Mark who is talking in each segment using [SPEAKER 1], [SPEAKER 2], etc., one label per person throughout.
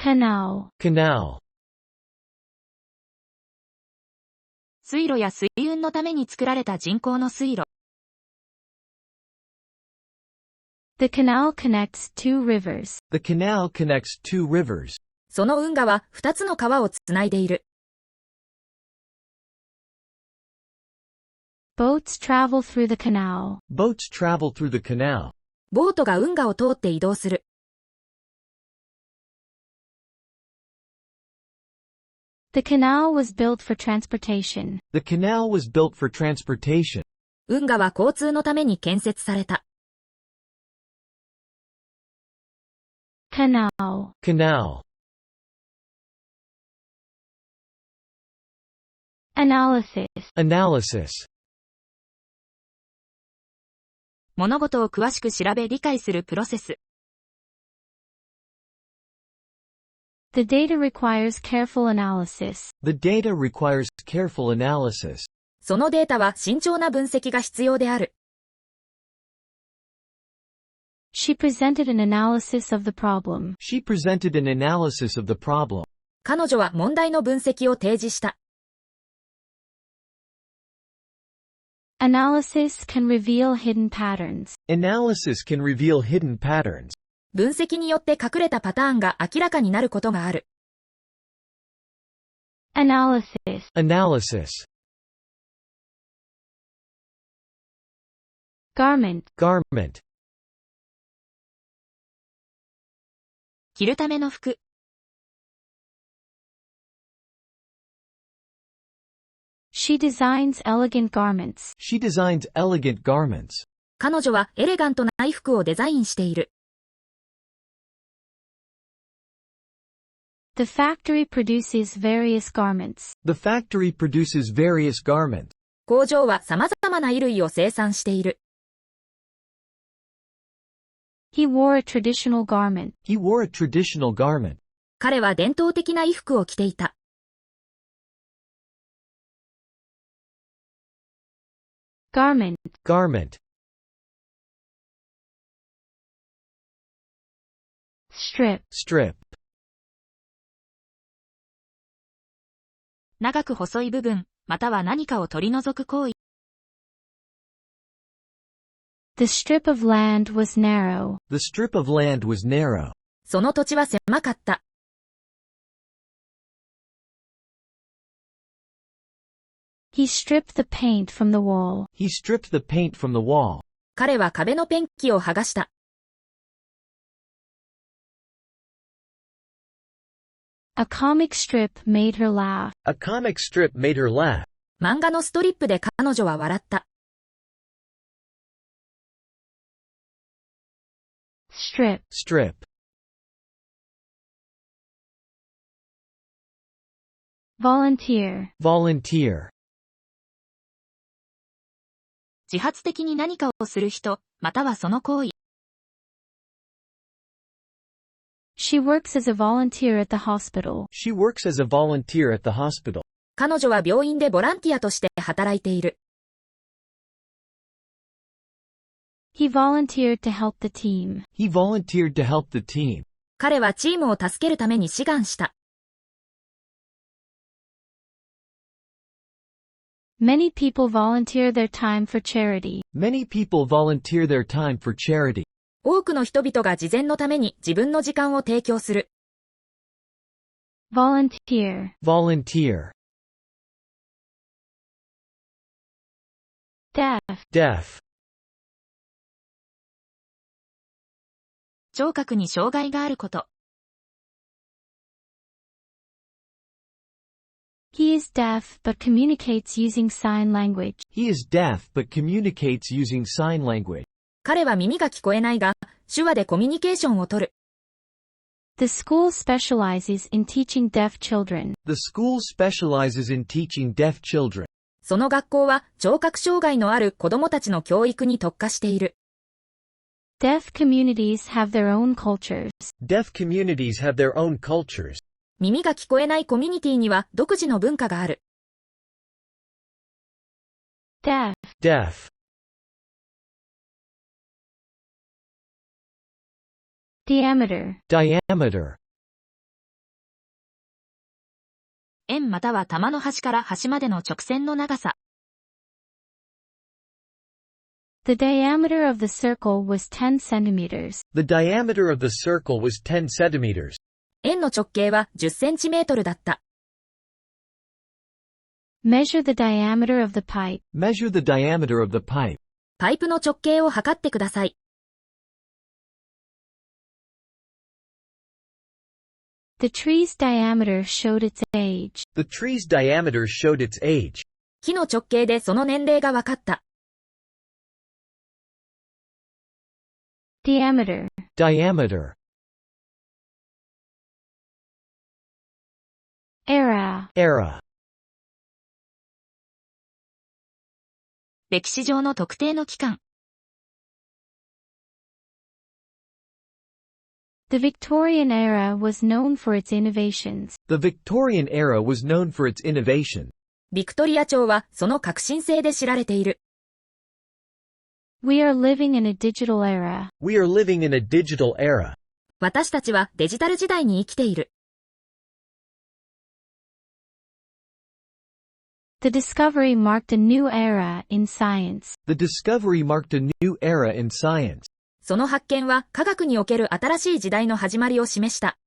[SPEAKER 1] canal,
[SPEAKER 2] canal,
[SPEAKER 3] 水路や水運のために作られた人工の水路。
[SPEAKER 1] the canal connects two rivers,
[SPEAKER 2] the canal connects two rivers,
[SPEAKER 3] その運河は2つの川をつないでいる。
[SPEAKER 1] boats travel through the canal,
[SPEAKER 2] boats travel through the canal,
[SPEAKER 3] ボートが運河を通って移動する。
[SPEAKER 1] the canal was built for transportation,
[SPEAKER 2] the canal was built for transportation,
[SPEAKER 3] 運河は交通のために建設された。
[SPEAKER 1] canal,
[SPEAKER 2] canal,
[SPEAKER 1] analysis,
[SPEAKER 2] analysis,
[SPEAKER 3] 物事を詳しく調べ理解するプロセス。
[SPEAKER 1] the data requires careful analysis,
[SPEAKER 2] the data requires careful analysis,
[SPEAKER 3] そのデータは慎重な分析が必要である。
[SPEAKER 1] she presented an analysis of the problem,
[SPEAKER 2] she presented an analysis of the problem,
[SPEAKER 3] 彼女は問題の分析を提示した。
[SPEAKER 1] analysis can reveal hidden patterns,
[SPEAKER 2] analysis can reveal hidden patterns,
[SPEAKER 3] 分析によって隠れたパターンが明らかになることがある。
[SPEAKER 1] analysis,
[SPEAKER 2] analysis,
[SPEAKER 1] garment,
[SPEAKER 2] garment,
[SPEAKER 3] 着るための服。
[SPEAKER 1] she designs elegant garments,
[SPEAKER 2] she designs elegant garments,
[SPEAKER 3] 彼女はエレガントな衣服をデザインしている。
[SPEAKER 1] the factory produces various garments,
[SPEAKER 2] the factory produces various garments,
[SPEAKER 3] 工場は様々な衣類を生産している。
[SPEAKER 1] he wore a traditional garment,
[SPEAKER 2] he wore a traditional garment,
[SPEAKER 3] 彼は伝統的な衣服を着ていた。
[SPEAKER 1] garment,
[SPEAKER 2] garment,
[SPEAKER 1] strip,
[SPEAKER 2] strip,
[SPEAKER 3] 長く細い部分、または何かを取り除く行為。
[SPEAKER 1] the strip of land was narrow,
[SPEAKER 2] the strip of land was narrow,
[SPEAKER 3] その土地は狭かった。
[SPEAKER 1] he stripped the paint from the wall,
[SPEAKER 2] he stripped the paint from the wall,
[SPEAKER 3] 彼は壁のペンキを剥がした。
[SPEAKER 1] a comic strip made her laugh,
[SPEAKER 2] a comic strip made her laugh,
[SPEAKER 3] 漫画のストリップで彼女は笑った。
[SPEAKER 1] strip,
[SPEAKER 2] strip,
[SPEAKER 1] volunteer,
[SPEAKER 2] volunteer,
[SPEAKER 3] 自発的に何かをする人、またはその行為。
[SPEAKER 1] she works as a volunteer at the hospital,
[SPEAKER 2] she works as a volunteer at the hospital,
[SPEAKER 3] 彼女は病院でボランティアとして働いている。
[SPEAKER 1] he volunteered to help the team,
[SPEAKER 2] he volunteered to help the team,
[SPEAKER 3] 彼はチームを助けるために志願した。
[SPEAKER 1] many people volunteer their time for charity,
[SPEAKER 2] many people volunteer their time for charity,
[SPEAKER 3] 多くの人々が慈善のために自分の時間を提供する。
[SPEAKER 1] volunteer,
[SPEAKER 2] volunteer,
[SPEAKER 1] deaf,
[SPEAKER 2] deaf,
[SPEAKER 3] 聴覚に障害があること。
[SPEAKER 1] he is deaf but communicates using sign language,
[SPEAKER 2] he is deaf but communicates using sign language,
[SPEAKER 3] 彼は耳が聞こえないが、手話でコミュニケーションをとる。
[SPEAKER 1] the school specializes in teaching deaf children,
[SPEAKER 2] the school specializes in teaching deaf children,
[SPEAKER 3] その学校は聴覚障害のある子供たちの教育に特化している。
[SPEAKER 1] deaf communities have their own cultures,
[SPEAKER 2] deaf communities have their own cultures,
[SPEAKER 3] 耳が聞こえないコミュニティには独自の文化がある。
[SPEAKER 1] deaf,
[SPEAKER 2] deaf,
[SPEAKER 1] diameter,
[SPEAKER 2] diameter,
[SPEAKER 3] 円または玉の端から端までの直線の長さ。
[SPEAKER 1] The diameter of the circle was 10 centimeters.
[SPEAKER 2] The diameter of the circle was 10 centimeters.
[SPEAKER 3] 円の直径は10センチメートルだった。
[SPEAKER 1] Measure the diameter of the pipe.
[SPEAKER 2] Measure the diameter of the pipe.
[SPEAKER 3] パイプの直径を測ってください。
[SPEAKER 1] The tree's diameter showed its age.
[SPEAKER 2] The tree's diameter showed its age.
[SPEAKER 3] 木の直径でその年齢が分かった。
[SPEAKER 1] Diameter.
[SPEAKER 2] Diameter.
[SPEAKER 1] Era.
[SPEAKER 2] Era.
[SPEAKER 3] 歴史上の特定の期間。
[SPEAKER 1] The Victorian era was known for its innovations.
[SPEAKER 2] The Victorian era was known for its innovation.
[SPEAKER 3] ビクトリア朝はその革新性で知られている。
[SPEAKER 1] We are living in a digital era.
[SPEAKER 2] We are living in a digital era.
[SPEAKER 3] 私たちはデジタル時代に生きている。
[SPEAKER 1] The discovery marked a new era in science.
[SPEAKER 2] The discovery marked a new era in science.
[SPEAKER 3] その発見は科学における新しい時代の始まりを示した。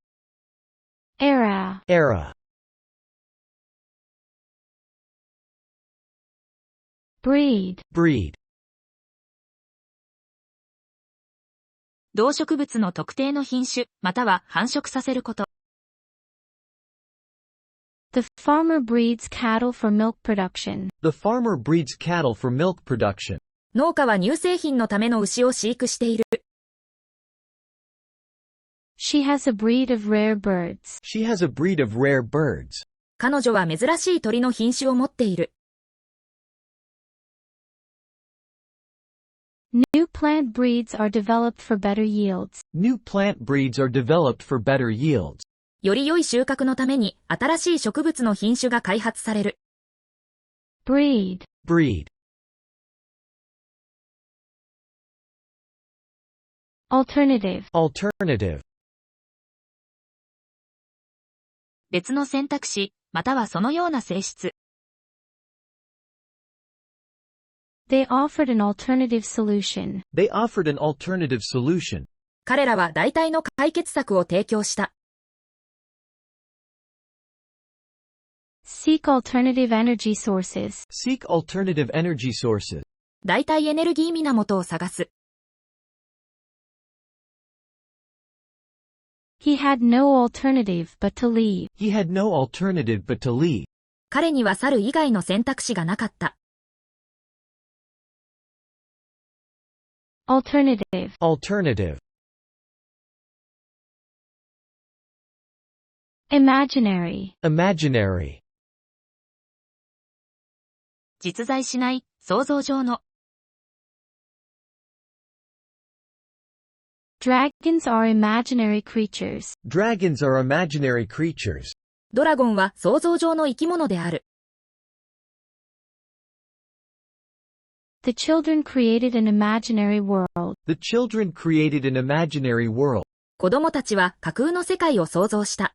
[SPEAKER 1] Era.
[SPEAKER 2] Era.
[SPEAKER 1] Breed.
[SPEAKER 2] Breed.
[SPEAKER 3] 動植物の特定の品種、または繁殖させること。
[SPEAKER 1] The farmer breeds cattle for milk production.
[SPEAKER 2] The farmer breeds cattle for milk production.
[SPEAKER 3] 農家は乳製品のための牛を飼育している。
[SPEAKER 1] She has a breed of rare birds.
[SPEAKER 2] She has a breed of rare birds.
[SPEAKER 3] 彼女は珍しい鳥の品種を持っている。
[SPEAKER 1] New plant breeds are developed for better yields.
[SPEAKER 2] New plant breeds are developed for better yields.
[SPEAKER 3] より良い収穫のために新しい植物の品種が開発される。
[SPEAKER 1] Breed.
[SPEAKER 2] Breed.
[SPEAKER 1] Alternative.
[SPEAKER 2] Alternative.
[SPEAKER 3] 別の選択肢、またはそのような性質。
[SPEAKER 1] They offered an alternative solution.
[SPEAKER 2] They offered an alternative solution.
[SPEAKER 3] 彼らは代替の解決策を提供した。
[SPEAKER 1] Seek alternative energy sources.
[SPEAKER 2] Seek alternative energy sources.
[SPEAKER 3] 代替エネルギー源を探す。
[SPEAKER 1] He had no alternative but to leave.
[SPEAKER 2] He had no alternative but to leave.
[SPEAKER 3] 彼には去る以外の選択肢がなかった。
[SPEAKER 1] Alternative.
[SPEAKER 2] Alternative.
[SPEAKER 1] Imaginary.
[SPEAKER 2] Imaginary.
[SPEAKER 3] 実在しない、想像上の。
[SPEAKER 1] Dragons are imaginary creatures.
[SPEAKER 2] Dragons are imaginary creatures.
[SPEAKER 3] ドラゴンは想像上の生き物である。
[SPEAKER 1] The children created an imaginary world.
[SPEAKER 2] The children created an imaginary world.
[SPEAKER 3] 子供たちは架空の世界を想像した。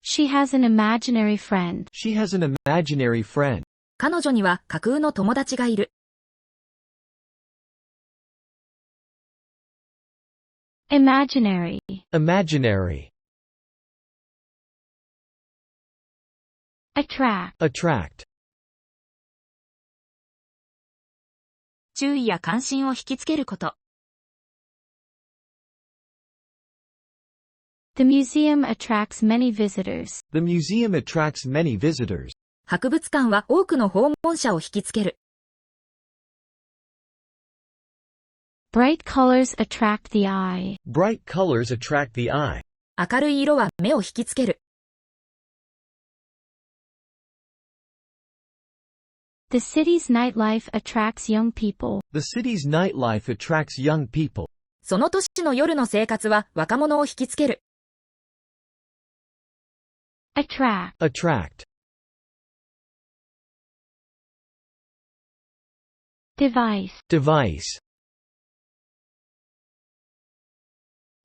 [SPEAKER 1] She has an imaginary friend.
[SPEAKER 2] She has an imaginary friend.
[SPEAKER 3] 彼女には架空の友達がいる。
[SPEAKER 1] Imaginary.
[SPEAKER 2] Imaginary.
[SPEAKER 1] Attract.
[SPEAKER 2] Attract.
[SPEAKER 3] 注意や関心を引きつけること。
[SPEAKER 1] The museum attracts many visitors.
[SPEAKER 2] The museum attracts many visitors.
[SPEAKER 3] 博物館は多くの訪問者を引きつける。
[SPEAKER 1] Bright colors attract the eye.
[SPEAKER 2] Bright colors attract the eye.
[SPEAKER 3] 明るい色は目を引きつける。
[SPEAKER 1] The city's nightlife attracts young people.
[SPEAKER 2] The city's nightlife attracts young people.
[SPEAKER 3] その都市の夜の生活は若者を引きつける。
[SPEAKER 1] Attract.
[SPEAKER 2] Attract.
[SPEAKER 1] Device.
[SPEAKER 2] Device.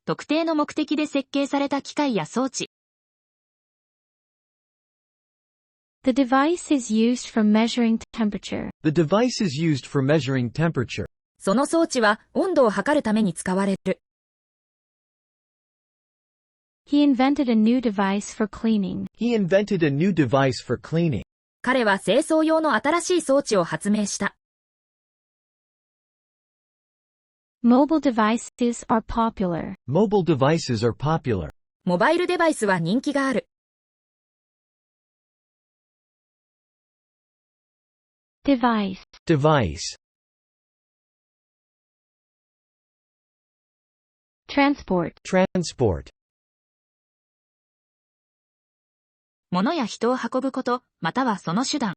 [SPEAKER 3] 特定の目的で設計された機械や装置。
[SPEAKER 1] The device is used for measuring temperature.
[SPEAKER 2] The device is used for measuring temperature.
[SPEAKER 3] その装置は温度を測るために使われる。
[SPEAKER 1] He invented a new device for cleaning.
[SPEAKER 2] He invented a new device for cleaning.
[SPEAKER 3] 彼は清掃用の新しい装置を発明した。
[SPEAKER 1] Mobile devices are popular.
[SPEAKER 2] Mobile devices are popular.
[SPEAKER 3] モバイルデバイスは人気がある。
[SPEAKER 1] Device.
[SPEAKER 2] Device.
[SPEAKER 1] Transport.
[SPEAKER 2] Transport.
[SPEAKER 3] 物や人を運ぶこと、またはその手段。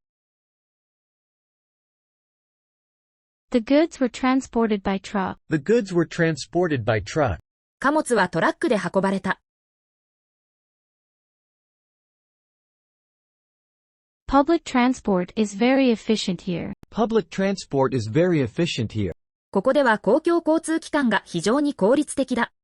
[SPEAKER 1] The goods were transported by truck.
[SPEAKER 2] The goods were transported by truck.
[SPEAKER 3] 貨物はトラックで運ばれた。
[SPEAKER 1] Public transport is very efficient here.
[SPEAKER 2] Public transport is very efficient here.
[SPEAKER 3] ここでは公共交通機関が非常に効率的だ。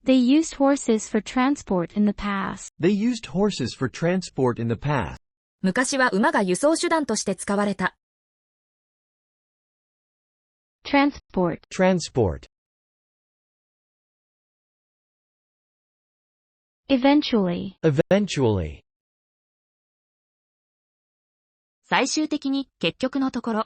[SPEAKER 1] They used horses for transport in the past.
[SPEAKER 2] They used horses for transport in the past.
[SPEAKER 3] 昔は馬が輸送手段として使われた。
[SPEAKER 1] Transport.
[SPEAKER 2] Transport.
[SPEAKER 1] Eventually.
[SPEAKER 2] Eventually.
[SPEAKER 3] 最終的に、結局のところ。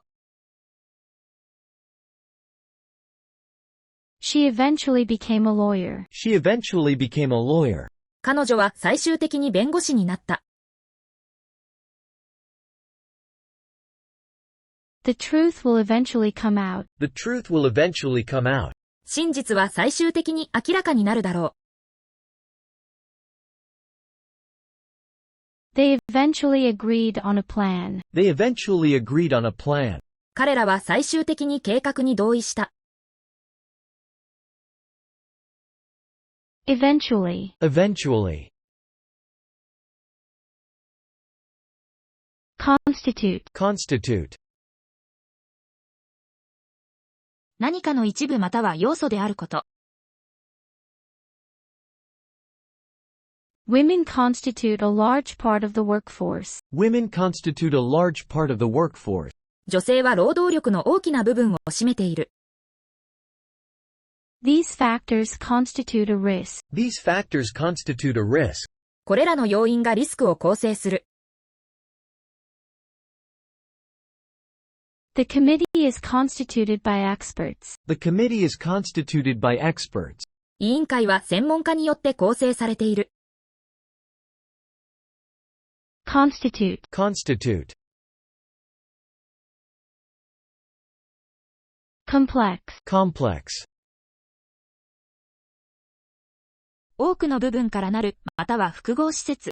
[SPEAKER 1] She eventually became a lawyer.
[SPEAKER 2] She eventually became a lawyer.
[SPEAKER 3] 彼女は最終的に弁護士になった。
[SPEAKER 1] The truth will eventually come out.
[SPEAKER 2] The truth will eventually come out.
[SPEAKER 3] 真実は最終的に明らかになるだろ
[SPEAKER 1] う。They eventually agreed on a plan.
[SPEAKER 2] They eventually agreed on a plan.
[SPEAKER 3] 彼らは最終的に計画に同意した。
[SPEAKER 1] Eventually.
[SPEAKER 2] Eventually.
[SPEAKER 1] Constitute.
[SPEAKER 2] Constitute.
[SPEAKER 3] 何かの一部または要素であること。
[SPEAKER 1] Women constitute a large part of the workforce.
[SPEAKER 2] Women constitute a large part of the workforce.
[SPEAKER 3] 女性は労働力の大きな部分を占めている。
[SPEAKER 1] These factors constitute a risk.
[SPEAKER 2] These factors constitute a risk.
[SPEAKER 3] これらの要因がリスクを構成する。
[SPEAKER 1] The committee is constituted by experts.
[SPEAKER 2] The committee is constituted by experts.
[SPEAKER 3] 委員会は専門家によって構成されている。
[SPEAKER 1] Constitute.
[SPEAKER 2] Constitute.
[SPEAKER 1] Complex.
[SPEAKER 2] Complex.
[SPEAKER 3] 多くの部分からなる、または複合施設。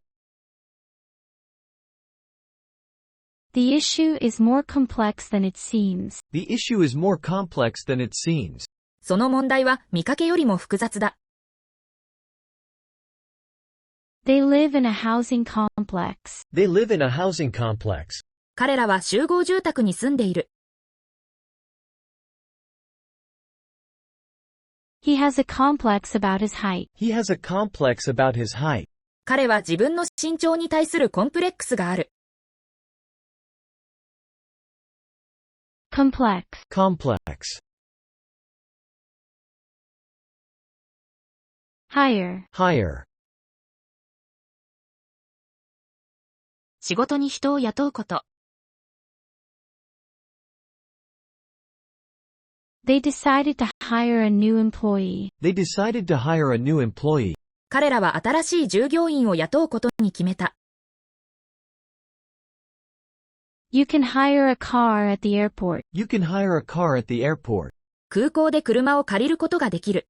[SPEAKER 1] The issue is more complex than it seems.
[SPEAKER 2] The issue is more complex than it seems.
[SPEAKER 3] その問題は見かけよりも複雑だ。
[SPEAKER 1] They live in a housing complex.
[SPEAKER 2] They live in a housing complex.
[SPEAKER 3] 彼らは集合住宅に住んでいる。
[SPEAKER 1] He has a complex about his height.
[SPEAKER 2] He has a complex about his height.
[SPEAKER 3] 彼は自分の身長に対するコンプレックスがある。
[SPEAKER 1] Complex.
[SPEAKER 2] Complex.
[SPEAKER 1] Hire.
[SPEAKER 2] Hire.
[SPEAKER 3] 仕事に人を雇うこと。
[SPEAKER 1] They decided to hire a new employee.
[SPEAKER 2] They decided to hire a new employee.
[SPEAKER 3] 彼らは新しい従業員を雇うことに決めた。
[SPEAKER 1] You can hire a car at the airport.
[SPEAKER 2] You can hire a car at the airport.
[SPEAKER 3] 空港で車を借りることができる。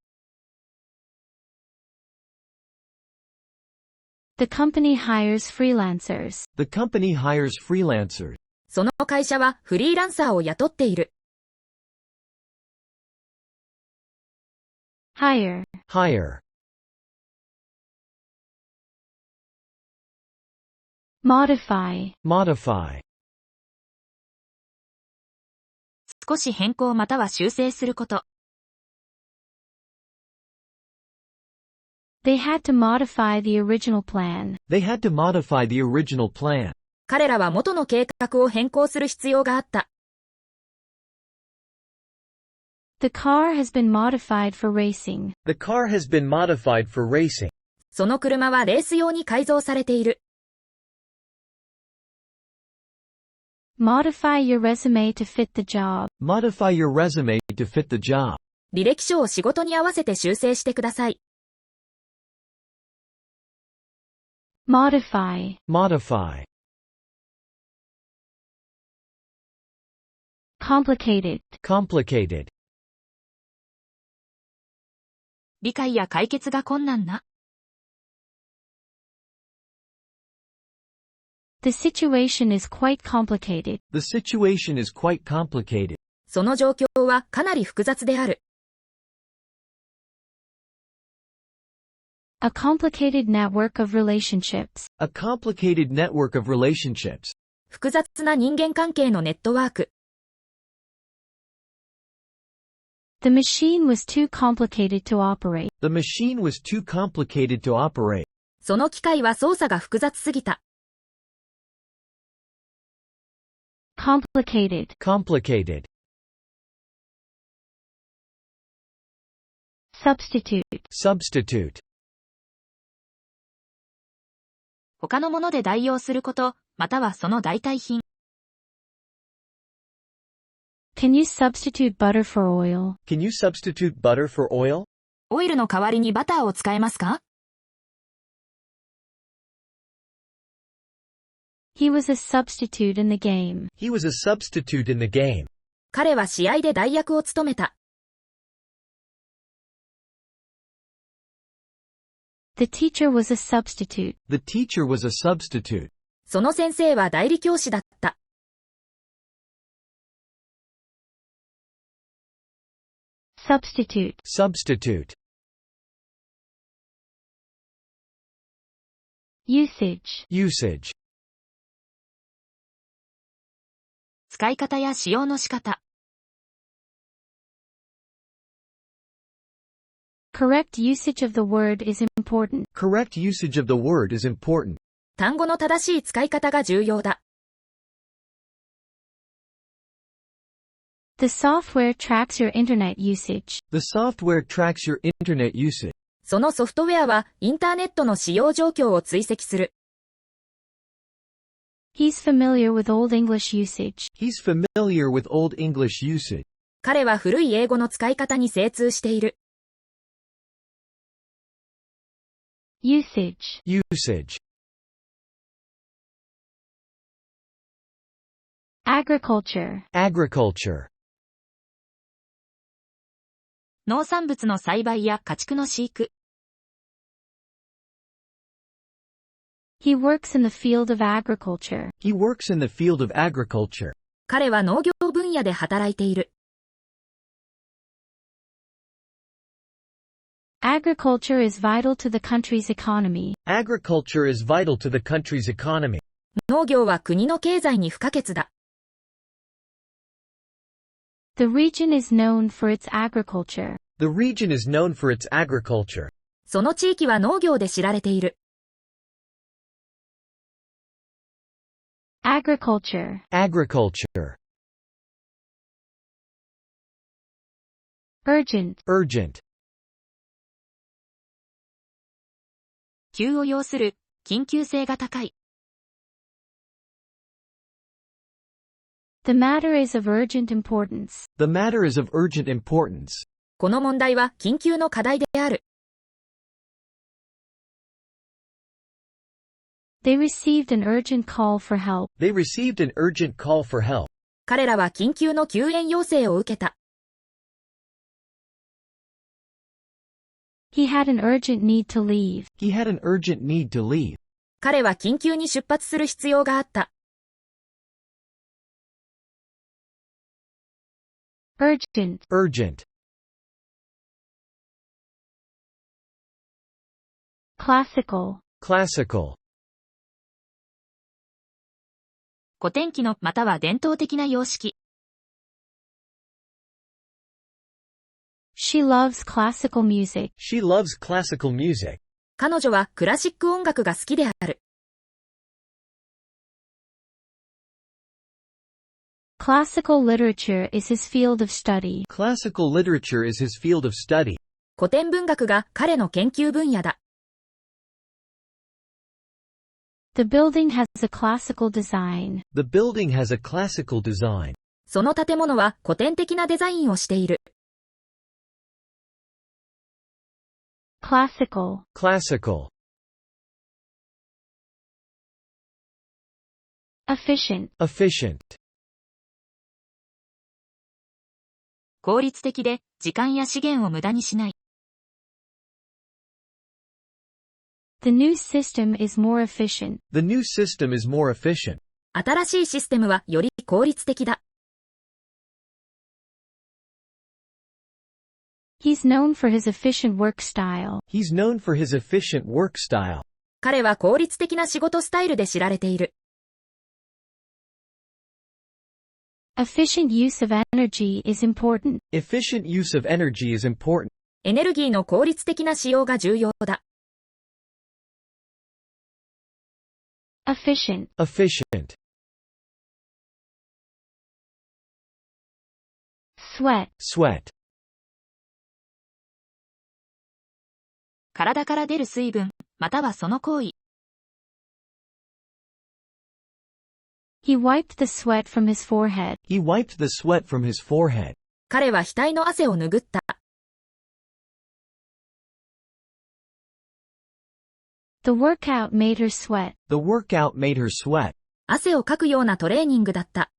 [SPEAKER 1] The company hires freelancers.
[SPEAKER 2] The company hires freelancers.
[SPEAKER 3] その会社はフリーランサーを雇っている。
[SPEAKER 1] Hire.
[SPEAKER 2] Hire.
[SPEAKER 1] Modify.
[SPEAKER 2] Modify.
[SPEAKER 3] 少し変更または修正すること。
[SPEAKER 1] They had to modify the original plan.
[SPEAKER 2] They had to modify the original plan.
[SPEAKER 3] 彼らは元の計画を変更する必要があった。
[SPEAKER 1] The car has been modified for racing.
[SPEAKER 2] The car has been modified for racing.
[SPEAKER 3] その車はレース用に改造されている。
[SPEAKER 1] Modify your resume to fit the job.
[SPEAKER 2] Modify your resume to fit the job.
[SPEAKER 3] 履歴書を仕事に合わせて修正してください。
[SPEAKER 1] Modify.
[SPEAKER 2] Modify.
[SPEAKER 1] Complicated.
[SPEAKER 2] Complicated.
[SPEAKER 3] 理解や解決が困難な。
[SPEAKER 1] The situation is quite complicated.
[SPEAKER 2] The situation is quite complicated.
[SPEAKER 3] その状況はかなり複雑である。
[SPEAKER 1] A complicated network of relationships.
[SPEAKER 2] A complicated network of relationships.
[SPEAKER 3] 複雑な人間関係のネットワーク。
[SPEAKER 1] The machine was too complicated to operate.
[SPEAKER 2] The machine was too complicated to operate.
[SPEAKER 3] その機械は操作が複雑すぎた。
[SPEAKER 1] Complicated.
[SPEAKER 2] Complicated.
[SPEAKER 1] Substitute.
[SPEAKER 2] Substitute.
[SPEAKER 3] 他のもので代用すること、またはその代替品。
[SPEAKER 1] Can you substitute butter for oil?
[SPEAKER 2] Can you substitute butter for oil?
[SPEAKER 3] オイルの代わりにバターを使えますか？
[SPEAKER 1] He was a substitute in the game.
[SPEAKER 2] He was a substitute in the game.
[SPEAKER 3] 彼は試合で代役を務めた。
[SPEAKER 1] The teacher was a substitute.
[SPEAKER 2] The teacher was a substitute.
[SPEAKER 3] その先生は代理教師だった。
[SPEAKER 1] Substitute.
[SPEAKER 2] Substitute.
[SPEAKER 1] Usage.
[SPEAKER 2] Usage.
[SPEAKER 3] 使い方や使用の仕方。
[SPEAKER 1] Correct usage of the word is important.
[SPEAKER 2] Correct usage of the word is important.
[SPEAKER 3] 単語の正しい使い方が重要だ。
[SPEAKER 1] The software tracks your internet usage.
[SPEAKER 2] The software tracks your internet usage.
[SPEAKER 3] そのソフトウェアはインターネットの使用状況を追跡する。
[SPEAKER 1] He's familiar with Old English usage.
[SPEAKER 2] He's familiar with Old English usage.
[SPEAKER 3] 彼は古い英語の使い方に精通している。
[SPEAKER 1] Usage.
[SPEAKER 2] Usage.
[SPEAKER 1] Agriculture.
[SPEAKER 2] Agriculture.
[SPEAKER 3] 農産物の栽培や家畜の飼育。
[SPEAKER 1] He works in the field of agriculture.
[SPEAKER 2] He works in the field of agriculture.
[SPEAKER 3] 彼は農業分野で働いている。
[SPEAKER 1] Agriculture is vital to the country's economy.
[SPEAKER 2] Agriculture is vital to the country's economy.
[SPEAKER 3] 農業は国の経済に不可欠だ。
[SPEAKER 1] The region is known for its agriculture.
[SPEAKER 2] The region is known for its agriculture.
[SPEAKER 3] その地域は農業で知られている。
[SPEAKER 1] Agriculture.
[SPEAKER 2] Agriculture.
[SPEAKER 1] Urgent.
[SPEAKER 2] Urgent.
[SPEAKER 3] 急を要する、緊急性が高い。
[SPEAKER 1] The matter is of urgent importance.
[SPEAKER 2] The matter is of urgent importance.
[SPEAKER 3] この問題は緊急の課題である。
[SPEAKER 1] They received an urgent call for help.
[SPEAKER 2] They received an urgent call for help.
[SPEAKER 3] 彼らは緊急の救援要請を受けた。
[SPEAKER 1] He had an urgent need to leave.
[SPEAKER 2] He had an urgent need to leave.
[SPEAKER 3] 彼は緊急に出発する必要があった。
[SPEAKER 1] Urgent.
[SPEAKER 2] Urgent.
[SPEAKER 1] Classical.
[SPEAKER 2] Classical.
[SPEAKER 3] 古典機のまたは伝統的な様式。
[SPEAKER 1] She loves classical music.
[SPEAKER 2] She loves classical music.
[SPEAKER 3] 彼女はクラシック音楽が好きである。
[SPEAKER 1] Classical literature is his field of study.
[SPEAKER 2] Classical literature is his field of study.
[SPEAKER 3] 古典文学が彼の研究分野だ。
[SPEAKER 1] The building has a classical design.
[SPEAKER 2] The building has a classical design.
[SPEAKER 3] その建物は古典的なデザインをしている。
[SPEAKER 1] Classical.
[SPEAKER 2] Classical.
[SPEAKER 1] Efficient.
[SPEAKER 2] Efficient.
[SPEAKER 3] 効率的で時間や資源を無駄にしない。
[SPEAKER 1] The new system is more efficient.
[SPEAKER 2] The new system is more efficient.
[SPEAKER 3] 新しいシステムはより効率的だ。
[SPEAKER 1] He's known for his efficient work style.
[SPEAKER 2] He's known for his efficient work style.
[SPEAKER 3] 彼は効率的な仕事スタイルで知られている。
[SPEAKER 1] Efficient use of energy is important.
[SPEAKER 2] Efficient use of energy is important.
[SPEAKER 3] エネルギーの効率的な使用が重要だ。
[SPEAKER 1] Efficient.
[SPEAKER 2] Efficient.
[SPEAKER 1] Sweat.
[SPEAKER 2] Sweat.
[SPEAKER 3] 体から出る水分、またはその行為。
[SPEAKER 1] He wiped the sweat from his forehead.
[SPEAKER 2] He wiped the sweat from his forehead.
[SPEAKER 3] 彼は額の汗を拭った。
[SPEAKER 1] The workout made her sweat.
[SPEAKER 2] The workout made her sweat.
[SPEAKER 3] 汗をかくようなトレーニングだった。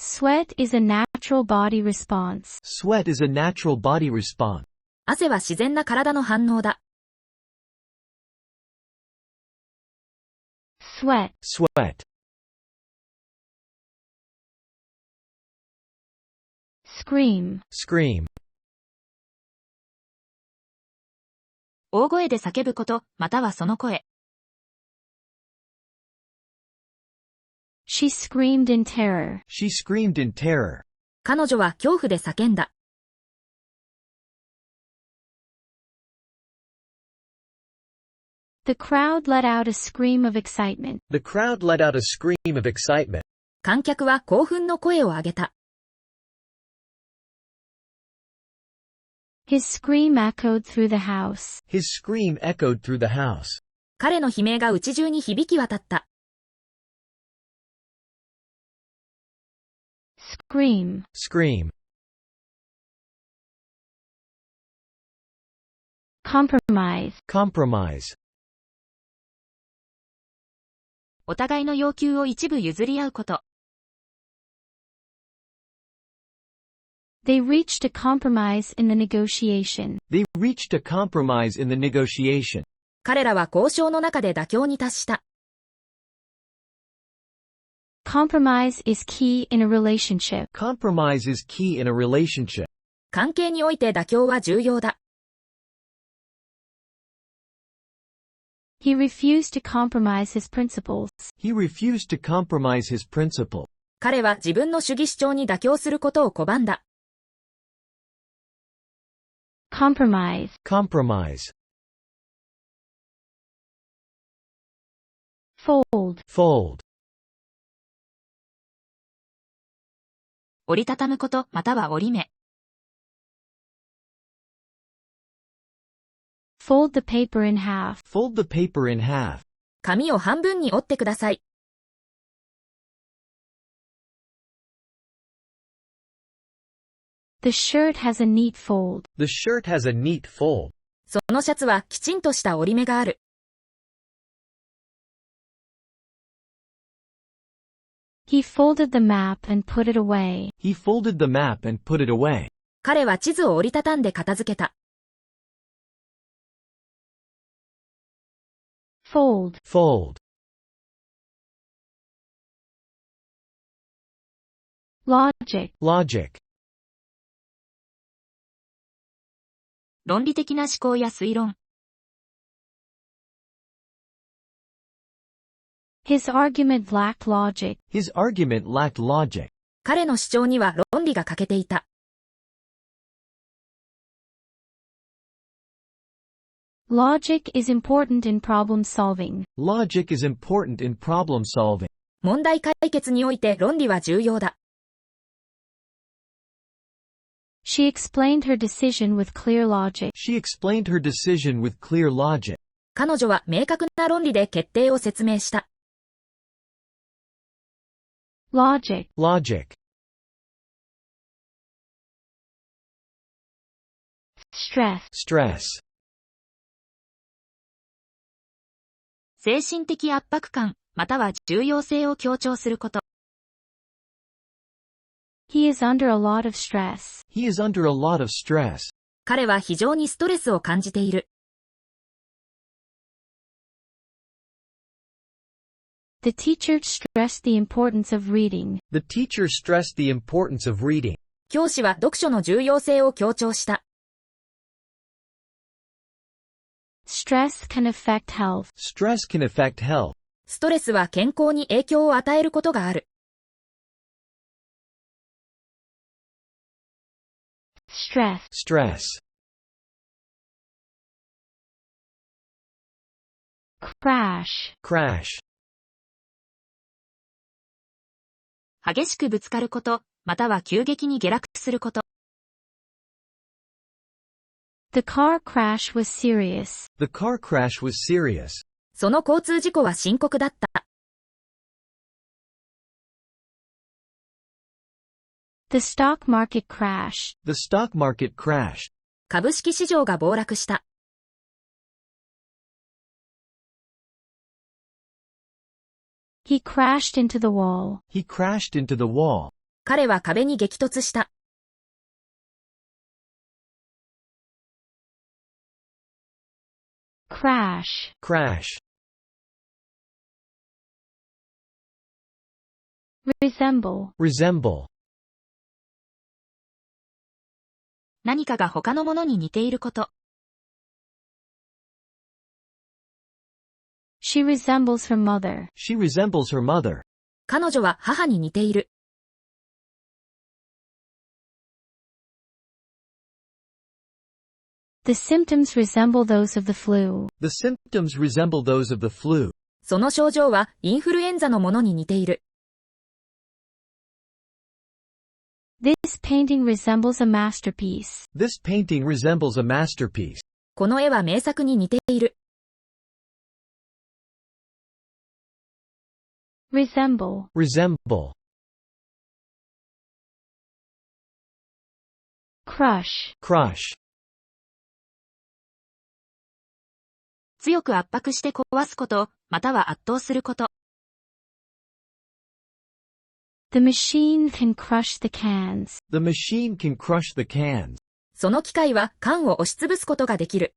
[SPEAKER 1] Sweat is a natural body response.
[SPEAKER 2] Sweat is a natural body response.
[SPEAKER 3] 汗は自然な体の反応だ。
[SPEAKER 1] Sweat.
[SPEAKER 2] Sweat.
[SPEAKER 1] Scream.
[SPEAKER 2] Scream.
[SPEAKER 3] 大声で叫ぶこと、またはその声。
[SPEAKER 1] She screamed in terror.
[SPEAKER 2] She screamed in terror.
[SPEAKER 3] 彼女は恐怖で叫んだ。
[SPEAKER 1] The crowd let out a scream of excitement.
[SPEAKER 2] The crowd let out a scream of excitement.
[SPEAKER 3] 観客は興奮の声を上げた。
[SPEAKER 1] His scream echoed through the house.
[SPEAKER 2] His scream echoed through the house.
[SPEAKER 3] 彼の悲鳴が家中に響き渡った。
[SPEAKER 1] Scream.
[SPEAKER 2] Scream.
[SPEAKER 1] Compromise.
[SPEAKER 2] Compromise.
[SPEAKER 3] お互いの要求を一部譲り合うこと。
[SPEAKER 1] They reached a compromise in the negotiation.
[SPEAKER 2] They reached a compromise in the negotiation.
[SPEAKER 3] 彼らは交渉の中で妥協に達した。
[SPEAKER 1] Compromise is key in a relationship.
[SPEAKER 2] Compromise is key in a relationship.
[SPEAKER 3] 関係において妥協は重要だ。
[SPEAKER 1] He refused to compromise his principles.
[SPEAKER 2] He refused to compromise his principle.
[SPEAKER 3] 彼は自分の主義主張に妥協することを拒んだ。
[SPEAKER 1] Compromise.
[SPEAKER 2] Compromise.
[SPEAKER 1] Fold.
[SPEAKER 2] Fold.
[SPEAKER 3] 折りたたむこと、または折り目。
[SPEAKER 1] Fold the paper in half.
[SPEAKER 2] Fold the paper in half.
[SPEAKER 3] 紙を半分に折ってください。
[SPEAKER 1] The shirt has a neat fold.
[SPEAKER 2] The shirt has a neat fold.
[SPEAKER 3] そのシャツはきちんとした折り目がある。
[SPEAKER 1] He folded the map and put it away.
[SPEAKER 2] He folded the map and put it away.
[SPEAKER 3] 彼は地図を折りたたんで片付けた。
[SPEAKER 1] Fold.
[SPEAKER 2] Fold.
[SPEAKER 1] Logic.
[SPEAKER 2] Logic.
[SPEAKER 3] 論理的な思考や推論。
[SPEAKER 1] His argument lacked logic.
[SPEAKER 2] His argument lacked logic.
[SPEAKER 3] 彼の主張には論理が欠けていた。
[SPEAKER 1] Logic is important in problem solving.
[SPEAKER 2] Logic is important in problem solving.
[SPEAKER 3] 問題解決において論理は重要だ。
[SPEAKER 1] She explained her decision with clear logic.
[SPEAKER 2] She explained her decision with clear logic.
[SPEAKER 3] 彼女は明確な論理で決定を説明した。
[SPEAKER 1] Logic.
[SPEAKER 2] Logic.
[SPEAKER 1] Stress.
[SPEAKER 2] Stress.
[SPEAKER 3] 精神的圧迫感、または重要性を強調すること。
[SPEAKER 1] He is under a lot of stress.
[SPEAKER 2] He is under a lot of stress.
[SPEAKER 3] 彼は非常にストレスを感じている。
[SPEAKER 1] The teacher stressed the importance of reading.
[SPEAKER 2] The teacher stressed the importance of reading.
[SPEAKER 3] 教師は読書の重要性を強調した。
[SPEAKER 1] Stress can affect health.
[SPEAKER 2] Stress can affect health.
[SPEAKER 3] ストレスは健康に影響を与えることがある。
[SPEAKER 1] Stress.
[SPEAKER 2] Stress.
[SPEAKER 1] Crash.
[SPEAKER 2] Crash.
[SPEAKER 3] 激しくぶつかること、または急激に下落すること。
[SPEAKER 1] The car crash was serious.
[SPEAKER 2] The car crash was serious.
[SPEAKER 3] その交通事故は深刻だった。
[SPEAKER 1] The stock market crashed.
[SPEAKER 2] The stock market crashed.
[SPEAKER 3] 株式市場が暴落した。
[SPEAKER 1] He crashed into the wall.
[SPEAKER 2] He crashed into the wall.
[SPEAKER 3] 彼は壁に激突した。
[SPEAKER 1] Crash.
[SPEAKER 2] Crash.
[SPEAKER 1] Resemble.
[SPEAKER 2] Resemble.
[SPEAKER 3] 何かが他のものに似ていること。
[SPEAKER 1] She resembles her mother.
[SPEAKER 2] She resembles her mother.
[SPEAKER 3] 彼女は母に似ている。
[SPEAKER 1] The symptoms resemble those of the flu.
[SPEAKER 2] The symptoms resemble those of the flu.
[SPEAKER 3] その症状はインフルエンザのものに似ている。
[SPEAKER 1] This painting resembles a masterpiece.
[SPEAKER 2] This painting resembles a masterpiece.
[SPEAKER 3] この絵は名作に似ている。
[SPEAKER 1] Resemble.
[SPEAKER 2] Resemble.
[SPEAKER 1] Crush.
[SPEAKER 2] Crush.
[SPEAKER 3] 強く圧迫して壊すこと、または圧倒すること。
[SPEAKER 1] The machine can crush the cans.
[SPEAKER 2] The machine can crush the cans.
[SPEAKER 3] その機械は缶を押しつぶすことができる。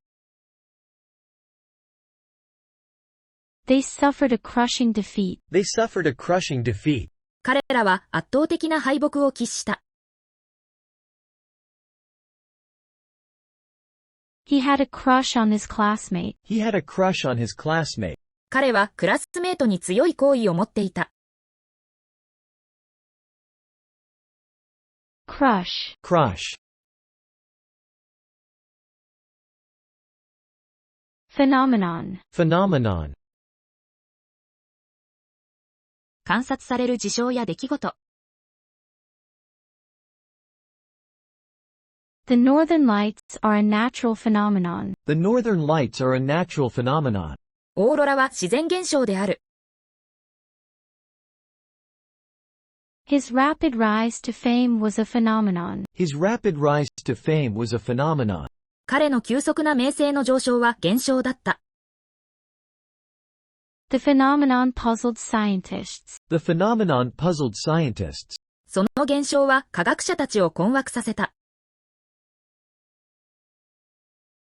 [SPEAKER 1] They suffered a crushing defeat.
[SPEAKER 2] They suffered a crushing defeat.
[SPEAKER 3] 彼らは圧倒的な敗北を喫した。
[SPEAKER 1] He had a crush on his classmate.
[SPEAKER 2] He had a crush on his classmate.
[SPEAKER 3] 彼はクラスメートに強い好意を持っていた。
[SPEAKER 1] Crush.
[SPEAKER 2] Crush.
[SPEAKER 1] Phenomenon.
[SPEAKER 2] Phenomenon.
[SPEAKER 3] 観察される事象や出来事。
[SPEAKER 1] The northern lights are a natural phenomenon.
[SPEAKER 2] The northern lights are a natural phenomenon.
[SPEAKER 3] オーロラは自然現象である。
[SPEAKER 1] His rapid rise to fame was a phenomenon.
[SPEAKER 2] His rapid rise to fame was a phenomenon.
[SPEAKER 3] 彼の急速な名声の上昇は現象だった。
[SPEAKER 1] The phenomenon puzzled scientists.
[SPEAKER 2] The phenomenon puzzled scientists.
[SPEAKER 3] その現象は科学者たちを困惑させた。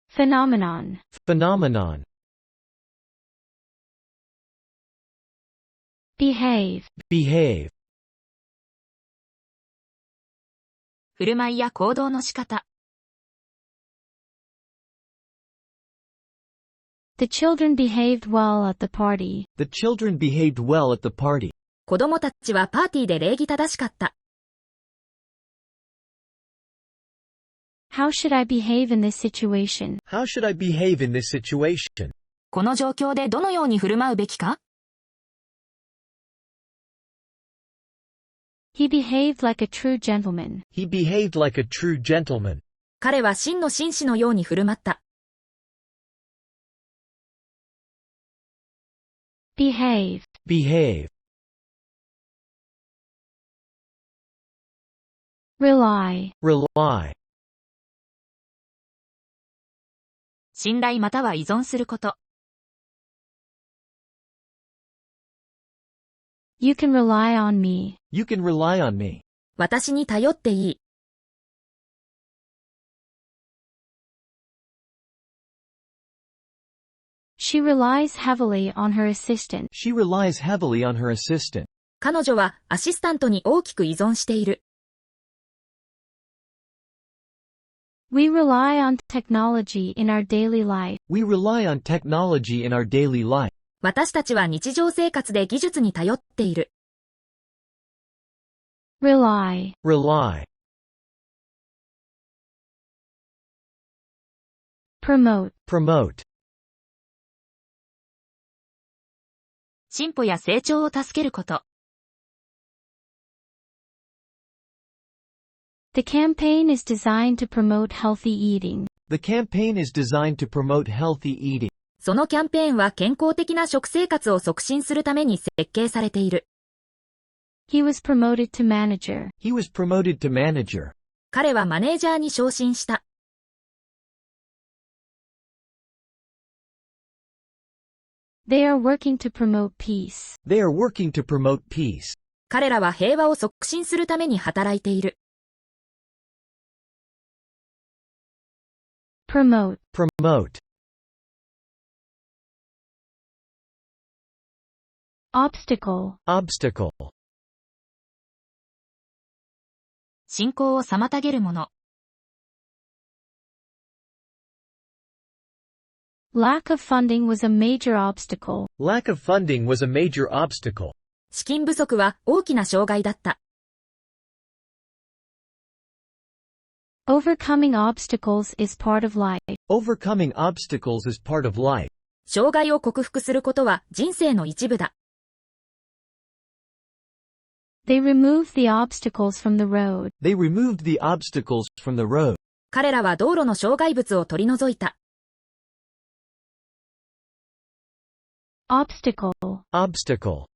[SPEAKER 1] Phenomenon.
[SPEAKER 2] Phenomenon.
[SPEAKER 1] Behave.
[SPEAKER 2] Behave.
[SPEAKER 3] 振る舞いや行動の仕方。
[SPEAKER 1] The children behaved well at the party.
[SPEAKER 2] The children behaved well at the party.
[SPEAKER 3] 子供たちはパーティーで礼儀正しかった。
[SPEAKER 1] How should I behave in this situation?
[SPEAKER 2] How should I behave in this situation?
[SPEAKER 3] この状況でどのように振る舞うべきか？
[SPEAKER 1] He behaved like a true gentleman.
[SPEAKER 2] He behaved like a true gentleman.
[SPEAKER 3] 彼は真の紳士のように振る舞った。
[SPEAKER 1] Behave.
[SPEAKER 2] Behave.
[SPEAKER 1] Rely.
[SPEAKER 2] Rely.
[SPEAKER 3] 信頼または依存すること。
[SPEAKER 1] You can rely on me.
[SPEAKER 2] You can rely on me.
[SPEAKER 3] 私に頼っていい。
[SPEAKER 1] She relies heavily on her assistant.
[SPEAKER 2] She relies heavily on her assistant.
[SPEAKER 3] 彼女はアシスタントに大きく依存している。
[SPEAKER 1] We rely on technology in our daily life.
[SPEAKER 2] We rely on technology in our daily life.
[SPEAKER 3] 私たちは日常生活で技術に頼っている。
[SPEAKER 1] Rely.
[SPEAKER 2] Rely.
[SPEAKER 1] Promote.
[SPEAKER 2] Promote.
[SPEAKER 3] 進歩や成長を助けること。
[SPEAKER 1] The campaign is designed to promote healthy eating.
[SPEAKER 2] The campaign is designed to promote healthy eating.
[SPEAKER 3] そのキャンペーンは健康的な食生活を促進するために設計されている。
[SPEAKER 1] He was promoted to manager.
[SPEAKER 2] He was promoted to manager.
[SPEAKER 3] 彼はマネージャーに昇進した。
[SPEAKER 1] They are working to promote peace.
[SPEAKER 2] They are working to promote peace.
[SPEAKER 3] 彼らは平和を促進するために働いている。
[SPEAKER 1] Promote.
[SPEAKER 2] Promote.
[SPEAKER 1] Obstacle.
[SPEAKER 2] Obstacle.
[SPEAKER 3] 進行を妨げるもの。
[SPEAKER 1] Lack of funding was a major obstacle.
[SPEAKER 2] Lack of funding was a major obstacle.
[SPEAKER 3] 資金不足は大きな障害だった。
[SPEAKER 1] Overcoming obstacles is part of life.
[SPEAKER 2] Overcoming obstacles is part of life.
[SPEAKER 3] 障害を克服することは人生の一部だ。
[SPEAKER 1] They removed the obstacles from the road.
[SPEAKER 2] They removed the obstacles from the road.
[SPEAKER 3] 彼らは道路の障害物を取り除いた。
[SPEAKER 1] Obstacle.
[SPEAKER 2] Obstacle.